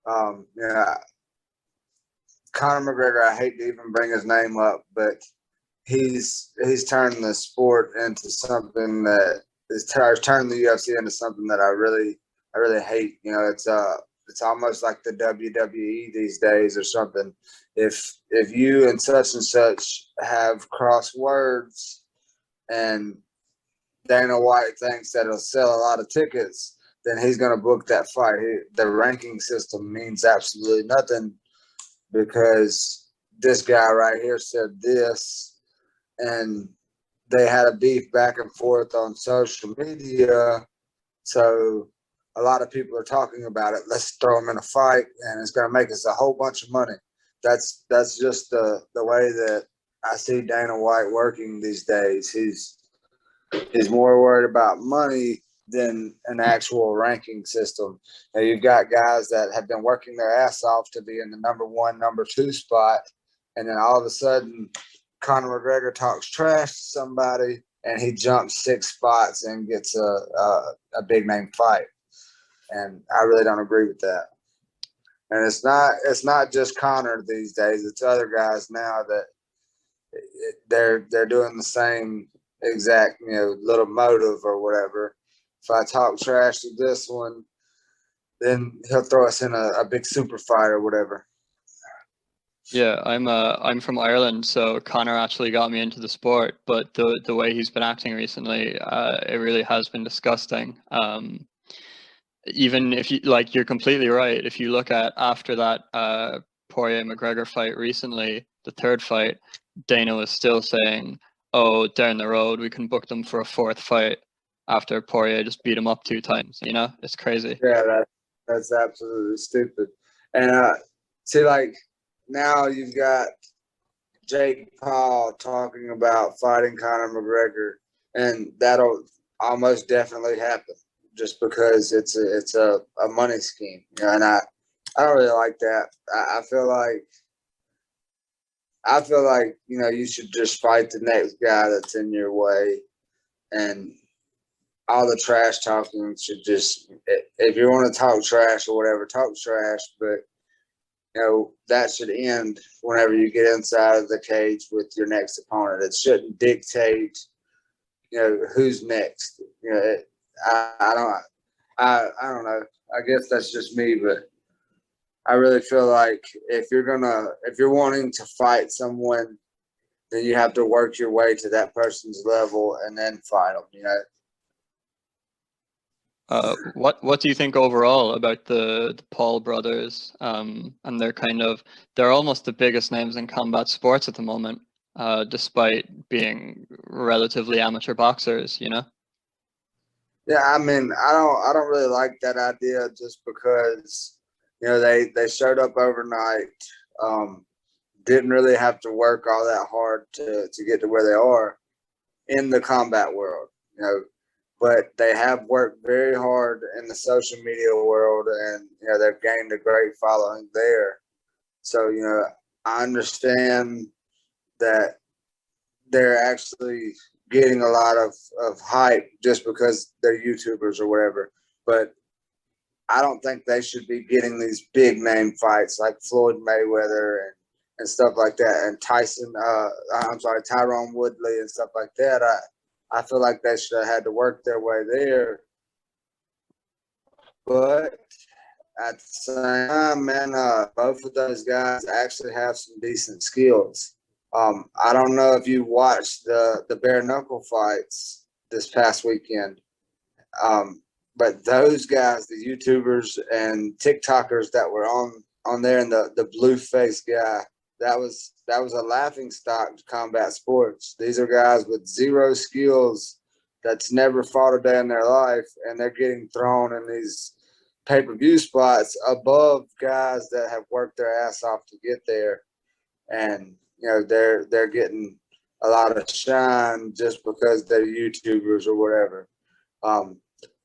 Yeah, Conor McGregor. I hate to even bring his name up, but he's turned the sport into something that is turned the UFC into something that I really hate. It's almost like the WWE these days or something. If you and such have crossed words and Dana White thinks that it'll sell a lot of tickets, then he's going to book that fight. The ranking system means absolutely nothing because this guy right here said this, and they had a beef back and forth on social media. So a lot of people are talking about it. Let's throw him in a fight, and it's going to make us a whole bunch of money. That's just the way that I see Dana White working these days. He's more worried about money than an actual ranking system. Now, you've got guys that have been working their ass off to be in the number one, number two spot, and then all of a sudden, Conor McGregor talks trash to somebody, and he jumps 6 spots and gets a big name fight. And I really don't agree with that. And it's not just Conor these days; it's other guys now that they're doing the same exact little motive or whatever. If I talk trash to this one, then he'll throw us in a big super fight or whatever. Yeah, I'm from Ireland, so Connor actually got me into the sport, but the way he's been acting recently, it really has been disgusting. Even if you're completely right. If you look at after that Poirier McGregor fight recently, the third fight, Dana was still saying, "Oh, down the road we can book them for a fourth fight." After Poirier just beat him up 2 times, it's crazy. Yeah, that's absolutely stupid. And see, like now you've got Jake Paul talking about fighting Conor McGregor, and that'll almost definitely happen just because it's a money scheme. And I don't really like that. I feel like you should just fight the next guy that's in your way, and all the trash talking should just, if you want to talk trash or whatever, talk trash, but that should end whenever you get inside of the cage with your next opponent. It shouldn't dictate who's next. I don't know. I guess that's just me, but I really feel like if you're wanting to fight someone, then you have to work your way to that person's level and then fight them. What do you think overall about the Paul brothers? And they're almost the biggest names in combat sports at the moment, despite being relatively amateur boxers. Yeah, I mean, I don't really like that idea just because they showed up overnight, didn't really have to work all that hard to get to where they are in the combat world, but they have worked very hard in the social media world, and they've gained a great following there. So I understand that they're actually getting a lot of hype just because they're YouTubers or whatever. But I don't think they should be getting these big name fights like Floyd Mayweather and stuff like that, and Tyrone Woodley and stuff like that. I feel like they should have had to work their way there. But at the same time, man, both of those guys actually have some decent skills. I don't know if you watched the bare knuckle fights this past weekend, but those guys, the YouTubers and TikTokers that were on there, and the blue face guy, that was a laughing stock to combat sports. These are guys with zero skills that's never fought a day in their life, and they're getting thrown in these pay-per-view spots above guys that have worked their ass off to get there, and they're getting a lot of shine just because they're YouTubers or whatever.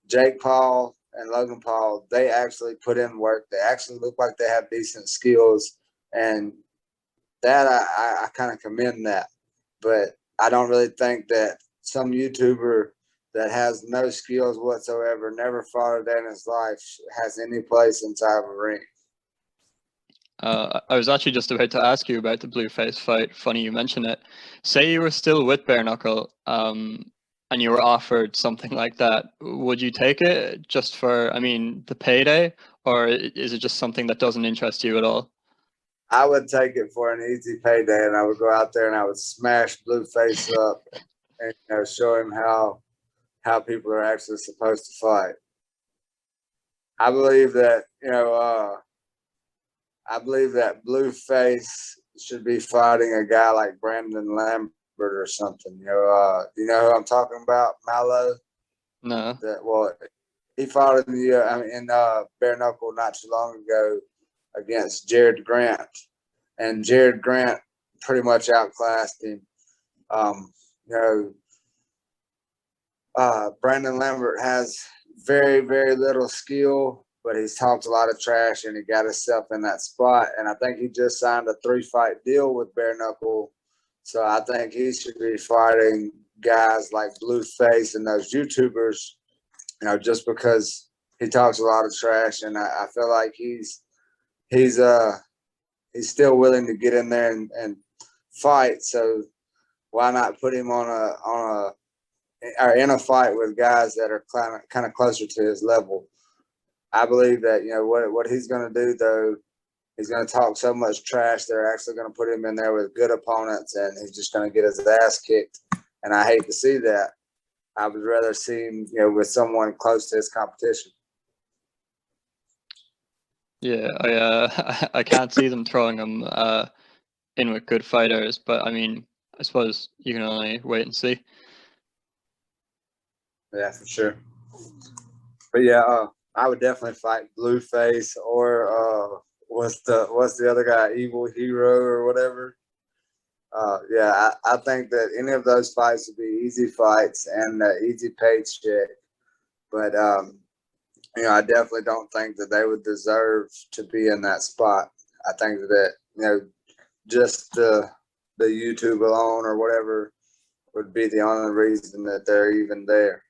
Jake Paul and Logan Paul, they actually put in work. They actually look like they have decent skills, and that I kind of commend that. But I don't really think that some YouTuber that has no skills whatsoever, never fought a day in his life, has any place inside of a ring. I was actually just about to ask you about the Blueface fight. Funny you mention it. Say you were still with Bare Knuckle, and you were offered something like that. Would you take it just for, I mean, the payday, or is it just something that doesn't interest you at all? I would take it for an easy payday, and I would go out there and I would smash Blueface up and show him how people are actually supposed to fight. I believe that I believe that Blueface should be fighting a guy like Brandon Lambert or something. You know who I'm talking about, Mallow. No. He fought in Bare Knuckle not too long ago against Jared Grant, and Jared Grant pretty much outclassed him. Brandon Lambert has very, very little skill, but he's talked a lot of trash, and he got himself in that spot. And I think he just signed a 3-fight deal with Bare Knuckle, so I think he should be fighting guys like Blueface and those YouTubers, just because he talks a lot of trash, and I feel like he's still willing to get in there and fight. So why not put him or in a fight with guys that are kind of closer to his level? I believe that what he's going to do, though, he's going to talk so much trash. They're actually going to put him in there with good opponents, and he's just going to get his ass kicked. And I hate to see that. I would rather see him, with someone close to his competition. Yeah, I can't see them throwing him in with good fighters, but I mean, I suppose you can only wait and see. Yeah, for sure. But yeah, I would definitely fight Blueface or what's the other guy, Evil Hero or whatever. Yeah, I think that any of those fights would be easy fights and easy paycheck. But I definitely don't think that they would deserve to be in that spot. I think that just the YouTube alone or whatever would be the only reason that they're even there.